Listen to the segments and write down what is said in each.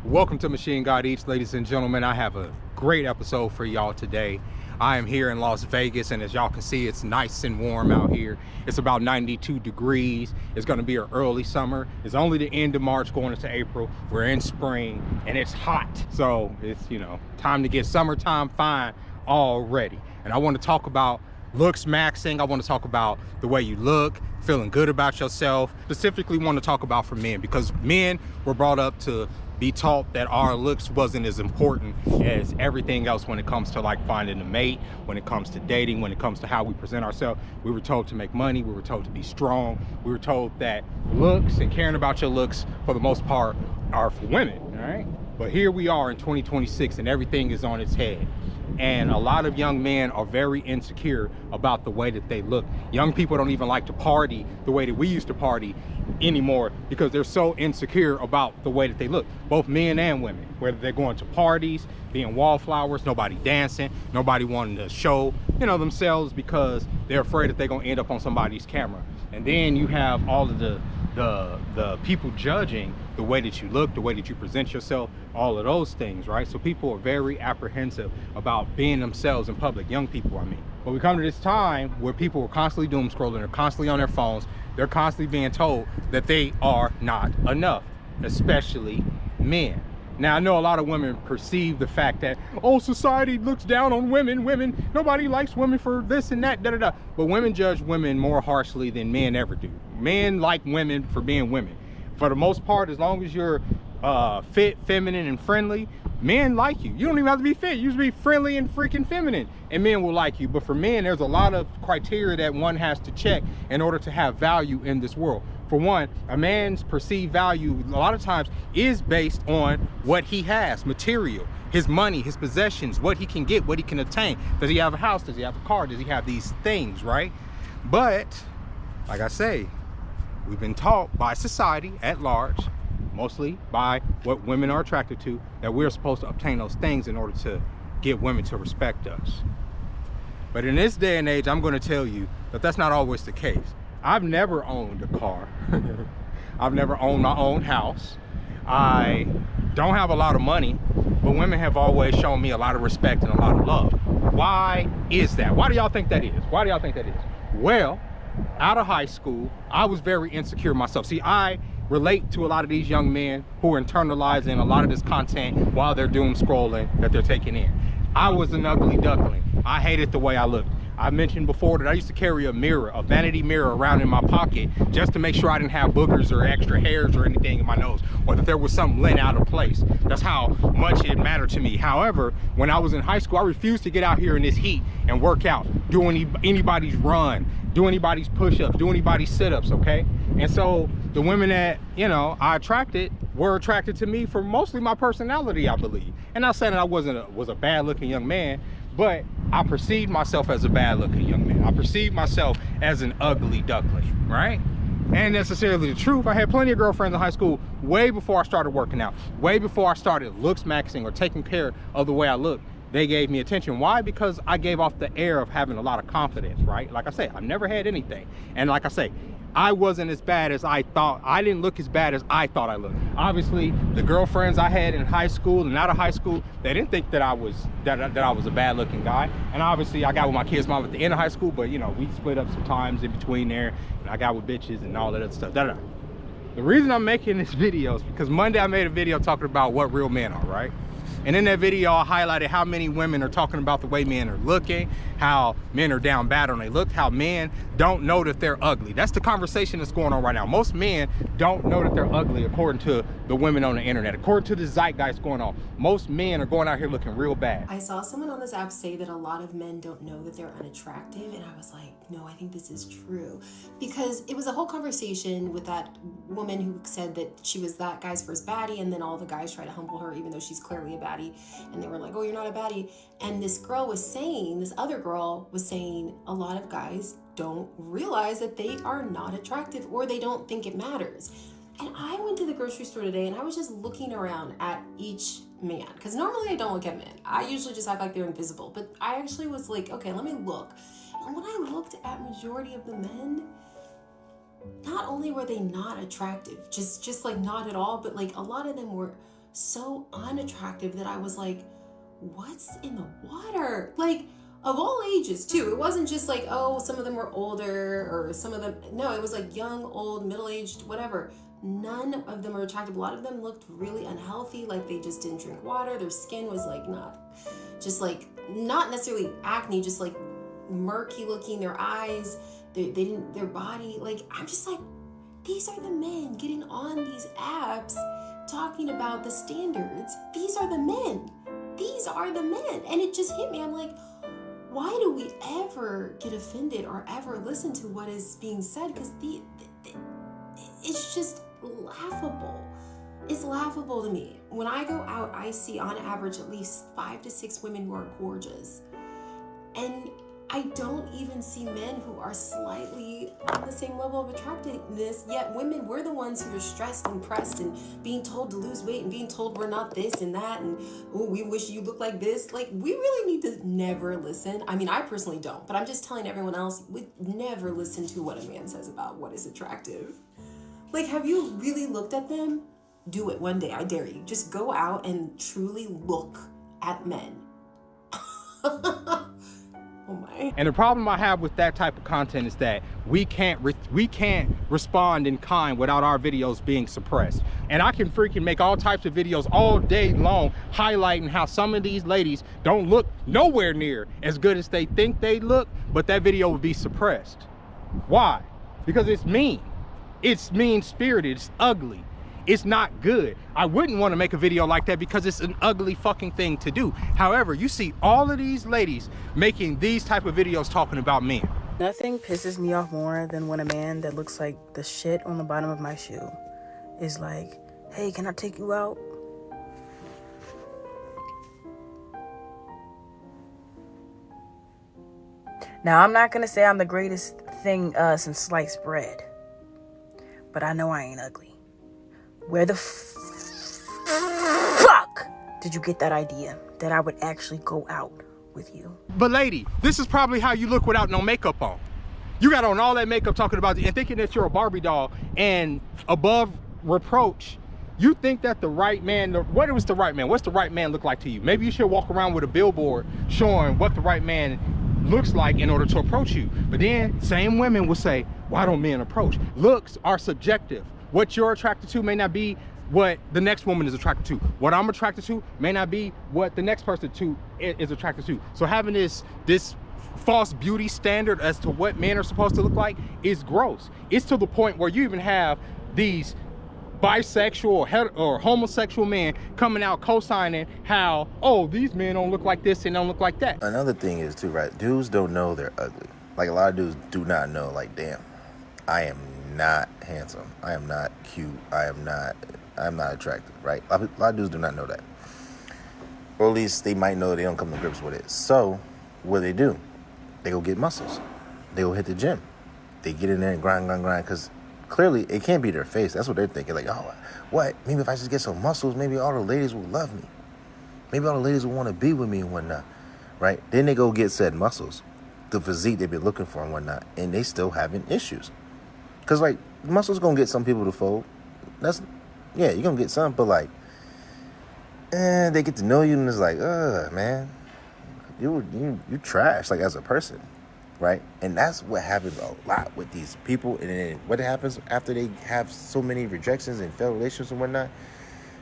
Welcome to Machine God Eats, ladies and gentlemen. I have a great episode for y'all today. I am here in Las Vegas, and as y'all can see, it's nice and warm out here. It's about 92 degrees. It's gonna be an early summer. It's only the end of March going into April. We're in spring and it's hot. So it's, time to get summertime fine already. And I want to talk about looks maxing. I want to talk about the way you look, feeling good about yourself. Specifically want to talk about for men, because men were brought up to be taught that our looks wasn't as important as everything else when it comes to like finding a mate, when it comes to dating, when it comes to how we present ourselves. We were told to make money, we were told to be strong, we were told that looks and caring about your looks for the most part are for women, all right? But here we are in 2026 and everything is on its head. And a lot of young men are very insecure about the way that they look. Young people don't even like to party the way that we used to party anymore because they're so insecure about the way that they look, both men and women, whether they're going to parties, being wallflowers, nobody dancing, nobody wanting to show themselves because they're afraid that they're going to end up on somebody's camera. And then you have all of the people judging the way that you look, the way that you present yourself, all of those things, right? So people are very apprehensive about being themselves in public, young people, I mean. But we come to this time where people are constantly doom scrolling, they're constantly on their phones, they're constantly being told that they are not enough, especially men. Now, I know a lot of women perceive the fact that, oh, society looks down on women, nobody likes women for this and that, da-da-da. But women judge women more harshly than men ever do. Men like women for being women. For the most part, as long as you're fit, feminine, and friendly, men like you. You don't even have to be fit. You just be friendly and freaking feminine, and men will like you. But for men, there's a lot of criteria that one has to check in order to have value in this world. For one, a man's perceived value a lot of times is based on what he has, material, his money, his possessions, what he can get, what he can attain. Does he have a house? Does he have a car? Does he have these things, right? But like I say, we've been taught by society at large, mostly by what women are attracted to, that we're supposed to obtain those things in order to get women to respect us. But in this day and age, I'm going to tell you that that's not always the case. I've never owned a car. I've never owned my own house. I don't have a lot of money, but women have always shown me a lot of respect and a lot of love. Why is that? Why do y'all think that is? Why do y'all think that is? Well, out of high school, I was very insecure myself. See, I relate to a lot of these young men who are internalizing a lot of this content while they're doom scrolling that they're taking in. I was an ugly duckling. I hated the way I looked. I mentioned before that I used to carry a mirror, a vanity mirror around in my pocket just to make sure I didn't have boogers or extra hairs or anything in my nose, or that there was something laying out of place. That's how much it mattered to me. However, when I was in high school, I refused to get out here in this heat and work out, do anybody's run, do anybody's push-ups, do anybody's sit-ups, okay? And so the women that, I attracted were attracted to me for mostly my personality, I believe. And not saying that I was a bad-looking young man, but I perceived myself as a bad-looking young man. I perceived myself as an ugly duckling, right? And necessarily the truth. I had plenty of girlfriends in high school way before I started working out, way before I started looks maxing or taking care of the way I look. They gave me attention. Why? Because I gave off the air of having a lot of confidence, right? Like I say, I've never had anything. And like I say, I wasn't as bad as I thought. I didn't look as bad as I thought I looked. Obviously, the girlfriends I had in high school and out of high school, they didn't think that I was a bad looking guy. And obviously I got with my kid's mom at the end of high school, but we split up some times in between there, and I got with bitches and all that other stuff. The reason I'm making this video is because Monday I made a video talking about what real men are, right? And in that video, I highlighted how many women are talking about the way men are looking, how men are down bad on their look, how men don't know that they're ugly. That's the conversation that's going on right now. Most men don't know that they're ugly according to the women on the internet. According to the zeitgeist going on, most men are going out here looking real bad. I saw someone on this app say that a lot of men don't know that they're unattractive, and I was like, no, I think this is true. Because it was a whole conversation with that woman who said that she was that guy's first baddie, and then all the guys try to humble her even though she's clearly a baddie. And they were like, oh, you're not a baddie. And this other girl was saying a lot of guys don't realize that they are not attractive, or they don't think it matters. And I went to the grocery store today and I was just looking around at each man, because normally I don't look at men. I usually just act like they're invisible, but I actually was like, okay, let me look. And when I looked at majority of the men, not only were they not attractive, just like not at all, but like a lot of them were so unattractive that I was like, what's in the water? Like, of all ages too. It wasn't just like, oh, some of them were older or some of them, no, it was like young, old, middle-aged, whatever. None of them were attractive. A lot of them looked really unhealthy, like they just didn't drink water. Their skin was like not necessarily acne, just like murky looking. Their eyes, their body, like, I'm just like, these are the men getting on these apps talking about the standards. These are the men. These are the men. And it just hit me. I'm like, why do we ever get offended or ever listen to what is being said? Because it's just laughable. It's laughable to me. When I go out, I see on average at least 5 to 6 women who are gorgeous. And I don't even see men who are slightly on the same level of attractiveness, yet women, we're the ones who are stressed and pressed and being told to lose weight and being told we're not this and that and, oh, we wish you looked like this. Like, we really need to never listen. I mean, I personally don't, but I'm just telling everyone else, we never listen to what a man says about what is attractive. Like, have you really looked at them? Do it one day, I dare you. Just go out and truly look at men. Oh my. And the problem I have with that type of content is that we can't respond in kind without our videos being suppressed. And I can freaking make all types of videos all day long highlighting how some of these ladies don't look nowhere near as good as they think they look, but that video would be suppressed. Why? Because it's mean. It's mean-spirited. It's ugly. It's not good. I wouldn't want to make a video like that because it's an ugly fucking thing to do. However, you see all of these ladies making these type of videos talking about men. Nothing pisses me off more than when a man that looks like the shit on the bottom of my shoe is like, hey, can I take you out? Now, I'm not going to say I'm the greatest thing since sliced bread, but I know I ain't ugly. Where the fuck did you get that idea that I would actually go out with you? But lady, this is probably how you look without no makeup on. You got on all that makeup talking about and thinking that you're a Barbie doll, and above reproach, you think that the right man, what was the right man? What's the right man look like to you? Maybe you should walk around with a billboard showing what the right man looks like in order to approach you. But then same women will say, why don't men approach? Looks are subjective. What you're attracted to may not be what the next woman is attracted to. What I'm attracted to may not be what the next person is attracted to. So having this false beauty standard as to what men are supposed to look like is gross. It's to the point where you even have these bisexual or homosexual men coming out co-signing how, oh, these men don't look like this and don't look like that. Another thing is too, right? Dudes don't know they're ugly. Like, a lot of dudes do not know, like, damn, I am not handsome, I am not cute, I'm not attractive, right? A lot of dudes do not know that, or at least they might know, they don't come to grips with it. So what do? They go get muscles, they go hit the gym, they get in there and grind, because clearly it can't be their face. That's what they're thinking, like, oh, what, maybe if I just get some muscles, maybe all the ladies will love me, maybe all the ladies will want to be with me and whatnot, right? Then they go get said muscles, the physique they've been looking for and whatnot, and they still having issues. Because, like, muscles gonna get some people to fold. Yeah, you're gonna get some, but, like, they get to know you and it's like, man, you trash, like, as a person, right? And that's what happens a lot with these people. And then what happens after they have so many rejections and failed relationships and whatnot?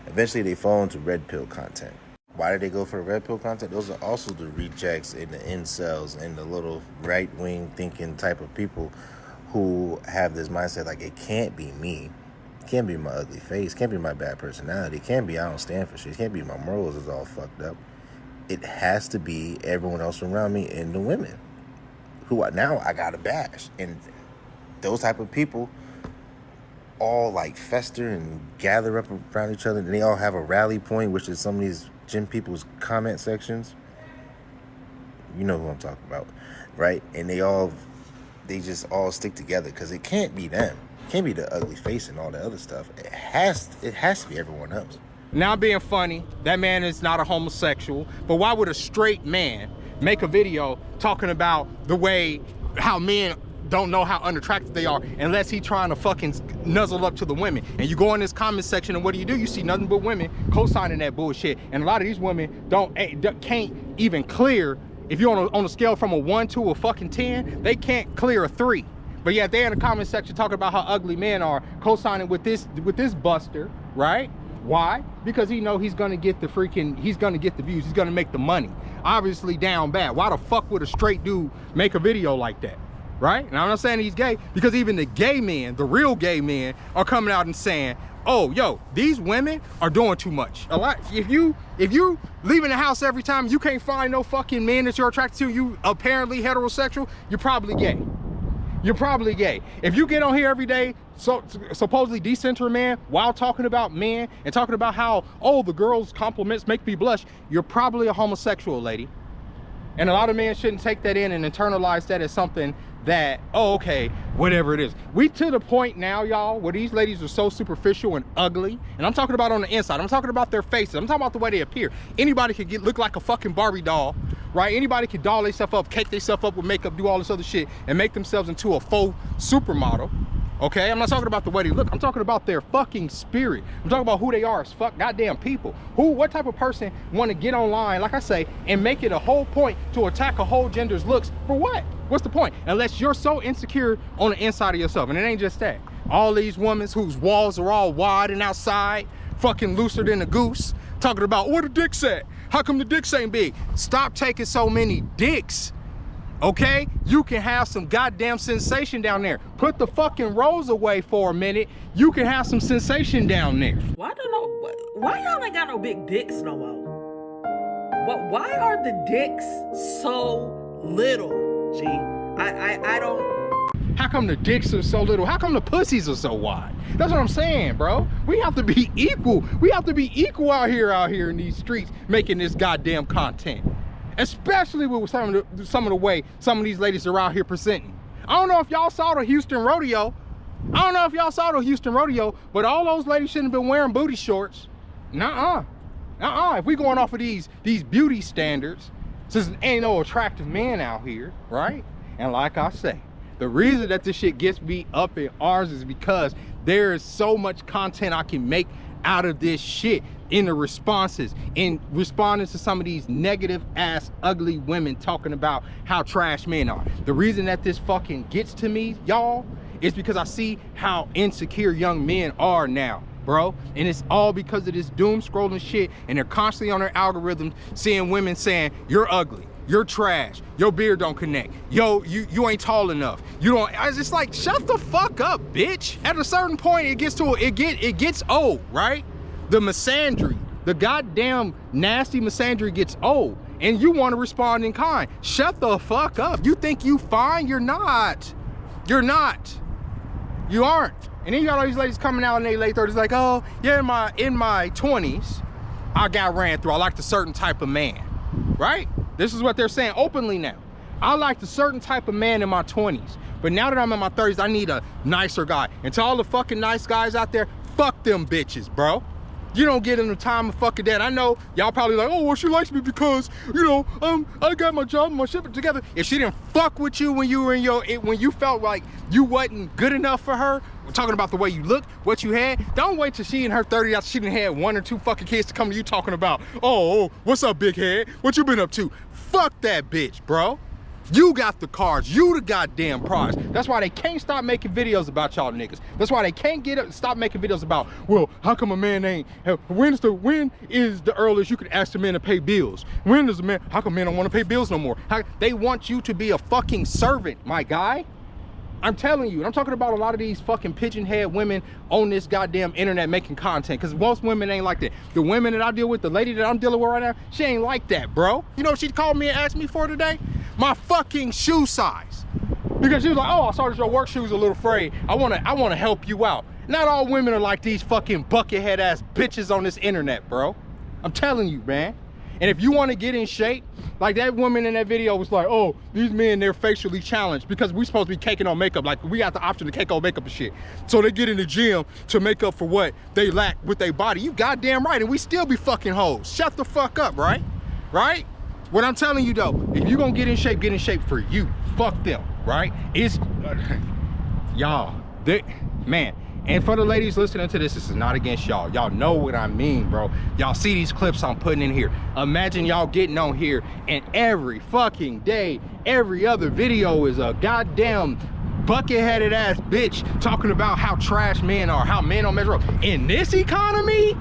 Eventually they fall into red pill content. Why did they go for the red pill content? Those are also the rejects and the incels and the little right-wing thinking type of people who have this mindset like, it can't be me, it can't be my ugly face, it can't be my bad personality, it can't be I don't stand for shit, it can't be my morals is all fucked up. It has to be everyone else around me and the women who now I gotta bash. And those type of people all like fester and gather up around each other, and they all have a rally point, which is some of these gym people's comment sections. You know who I'm talking about, right? And they just all stick together because it can't be them. It can't be the ugly face and all the other stuff. It has to be everyone else. Now, being funny, that man is not a homosexual, but why would a straight man make a video talking about how men don't know how unattractive they are unless he trying to fucking nuzzle up to the women. And you go in this comment section and what do? You see nothing but women co-signing that bullshit. And a lot of these women can't even clear, if you're on a scale from a 1 to a fucking 10, they can't clear a 3. But yet they're in the comment section talking about how ugly men are, co-signing with this buster, right? Why? Because he know he's gonna get the views, he's gonna make the money. Obviously down bad. Why the fuck would a straight dude make a video like that? Right? And I'm not saying he's gay, because even the gay men, the real gay men, are coming out and saying, oh, yo, these women are doing too much. A lot. If you leaving the house every time, you can't find no fucking man that you're attracted to, you apparently heterosexual, you're probably gay. You're probably gay. If you get on here every day, supposedly decenter man, while talking about men and talking about how, oh, the girls' compliments make me blush, you're probably a homosexual, lady. And a lot of men shouldn't take that in and internalize that as something that, oh, okay, whatever it is. We to the point now, y'all, where these ladies are so superficial and ugly. And I'm talking about on the inside. I'm talking about their faces. I'm talking about the way they appear. Anybody could look like a fucking Barbie doll, right? Anybody could doll themselves up, cake themselves up with makeup, do all this other shit, and make themselves into a faux supermodel. Okay, I'm not talking about the way they look. I'm talking about their fucking spirit. I'm talking about who they are as fuck goddamn people. What type of person want to get online, like I say, and make it a whole point to attack a whole gender's looks for what? What's the point? Unless you're so insecure on the inside of yourself. And it ain't just that. All these women whose walls are all wide and outside, fucking looser than a goose, talking about where the dicks at? How come the dicks ain't big? Stop taking so many dicks. Okay, you can have some goddamn sensation down there. Put the fucking rose away for a minute. You can have some sensation down there. Well, I don't know. Why y'all ain't got no big dicks no more? Why are the dicks so little, G? I don't. How come the dicks are so little? How come the pussies are so wide? That's what I'm saying, bro. We have to be equal. We have to be equal out here in these streets making this goddamn content. Especially with some of the way some of these ladies are out here presenting. I don't know if y'all saw the Houston rodeo. But all those ladies shouldn't have been wearing booty shorts. Nuh-uh. If we going off of these beauty standards, since ain't no attractive men out here, right? And like I say, the reason that this shit gets me up in arms is because there is so much content I can make out of this shit in the responses, in responding to some of these negative ass ugly women talking about how trash men are. The reason that this fucking gets to me, y'all, is because I see how insecure young men are now, bro. And it's all because of this doom scrolling shit, and they're constantly on their algorithms seeing women saying, you're ugly, you're trash, your beard don't connect, yo, you ain't tall enough, you don't. It's just like, shut the fuck up, bitch. At a certain point, it gets old, right? The misandry, the goddamn nasty misandry gets old, and you want to respond in kind. Shut the fuck up. You think you fine? You're not. You're not. You aren't. And then you got all these ladies coming out in their late 30s like, oh, yeah, in my 20s, I got ran through. I liked a certain type of man, right? This is what they're saying openly now. I liked a certain type of man in my 20s, but now that I'm in my 30s, I need a nicer guy. And to all the fucking nice guys out there, fuck them bitches, bro. You don't get in the time of fucking that. I know y'all probably like, oh, well, she likes me because, you know, I got my job and my shit together. If she didn't fuck with you when you were when you felt like you wasn't good enough for her, we're talking about the way you look, what you had, don't wait till she in her 30s after she done had 1 or 2 fucking kids to come to you talking about, oh, what's up, big head? What you been up to? Fuck that bitch, bro. You got the cards, you the goddamn prize. That's why they can't stop making videos about y'all niggas. That's why they can't stop making videos about, well, how come a man ain't, when is the earliest you can ask the man to pay bills? When is the man, how come men don't want to pay bills no more? They want you to be a fucking servant, my guy. I'm telling you, and I'm talking about a lot of these fucking pigeon-head women on this goddamn internet making content, because most women ain't like that. The women that I deal with, the lady that I'm dealing with right now, she ain't like that, bro. You know what she called me and asked me for today? My fucking shoe size. Because she was like, oh, I saw that your work shoes a little frayed. I wanna help you out. Not all women are like these fucking buckethead ass bitches on this internet, bro. I'm telling you, man. And if you want to get in shape, like that woman in that video was like, oh, these men, they're facially challenged because we supposed to be caking on makeup. Like, we got the option to cake on makeup and shit. So they get in the gym to make up for what they lack with their body. You goddamn right. And we still be fucking hoes. Shut the fuck up, right? Right? What I'm telling you though, if you gonna get in shape for you. Fuck them. right? It's y'all, man. And for the ladies listening to this is not against y'all. Y'all know what I mean, bro. Y'all see these clips I'm putting in here. Imagine y'all getting on here and every fucking day, every other video is a goddamn bucket-headed ass bitch talking about how trash men are, how men don't measure up. In this economy,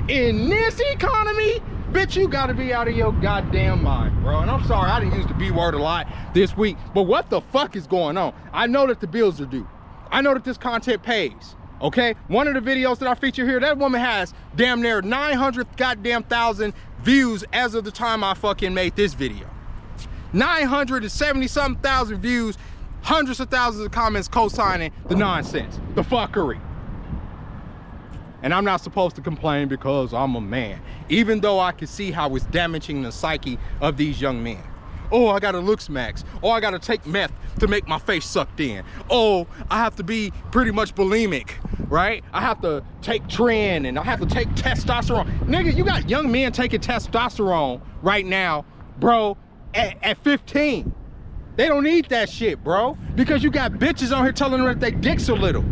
bitch, you gotta be out of your goddamn mind, bro. And I'm sorry, I didn't use the B word a lot this week, but what the fuck is going on? I know that the bills are due. I know that this content pays, okay? One of the videos that I feature here, that woman has damn near 900 goddamn thousand views as of the time I fucking made this video. 970 something thousand views, hundreds of thousands of comments co-signing the nonsense, the fuckery. And I'm not supposed to complain because I'm a man, even though I can see how it's damaging the psyche of these young men. Oh, I gotta look smacks. Oh, I gotta take meth to make my face sucked in. Oh, I have to be pretty much bulimic, right? I have to take Tren and I have to take testosterone. Nigga, you got young men taking testosterone right now, bro, at 15. They don't need that shit, bro, because you got bitches on here telling them that their dicks are little.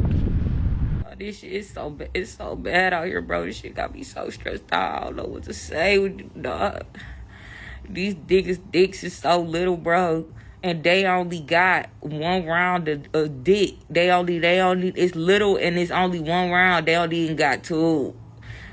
This shit is so bad. It's so bad out here, bro. This shit got me so stressed out. I don't know what to say with you, dog. These dicks is so little, bro, and they only got one round of dick. They only it's little and it's only one round. They only even got two.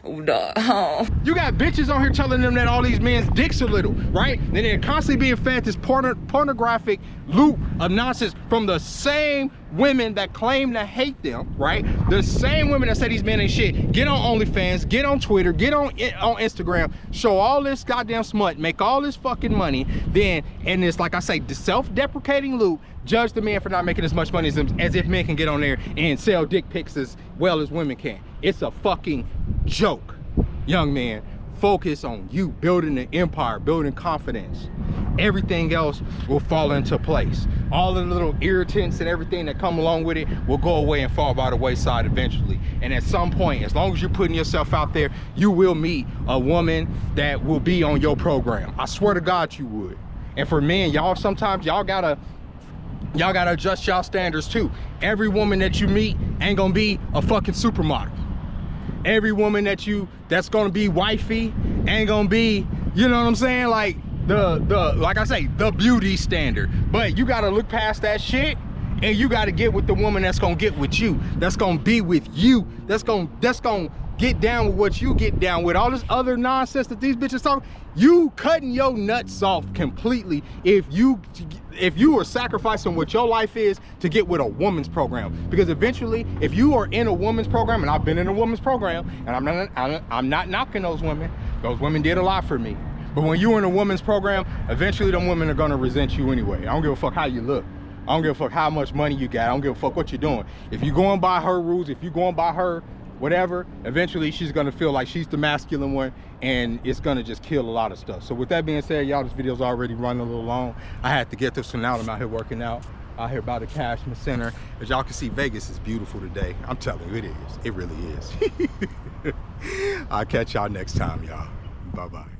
You got bitches on here telling them that all these men's dicks are little, right? And they're constantly being fed this pornographic loop of nonsense from the same women that claim to hate them, right? The same women that say these men ain't shit. Get on OnlyFans, get on Twitter, get on Instagram, show all this goddamn smut, make all this fucking money, then in this, like I say, the self-deprecating loop, judge the man for not making as much money as if men can get on there and sell dick pics as well as women can. It's a fucking joke. Young man, focus on you building an empire, building confidence. Everything else will fall into place. All the little irritants and everything that come along with it will go away and fall by the wayside eventually. And at some point, as long as you're putting yourself out there, you will meet a woman that will be on your program. I swear to God you would. And for men, y'all, sometimes y'all gotta adjust y'all standards too. Every woman that you meet ain't gonna be a fucking supermodel. Every woman that's gonna be wifey ain't gonna be, you know what I'm saying? Like like I say, the beauty standard. But you gotta look past that shit and you gotta get with the woman that's gonna get with you, that's gonna be with you, that's gonna get down with what you get down with. All this other nonsense that these bitches talk, you cutting your nuts off completely if you are sacrificing what your life is to get with a woman's program. Because eventually, if you are in a woman's program, and I've been in a woman's program, and I'm not knocking those women. Those women did a lot for me. But when you're in a woman's program, eventually them women are gonna resent you anyway. I don't give a fuck how you look. I don't give a fuck how much money you got. I don't give a fuck what you're doing. If you're going by her rules, if you're going by her whatever, eventually she's gonna feel like she's the masculine one, and it's gonna just kill a lot of stuff. So with that being said, y'all, this video's already running a little long. I had to get this one out. I'm out here working out here by the Cashman Center. As y'all can see, Vegas is beautiful today. I'm telling you, it is. It really is. I'll catch y'all next time, y'all. Bye-bye.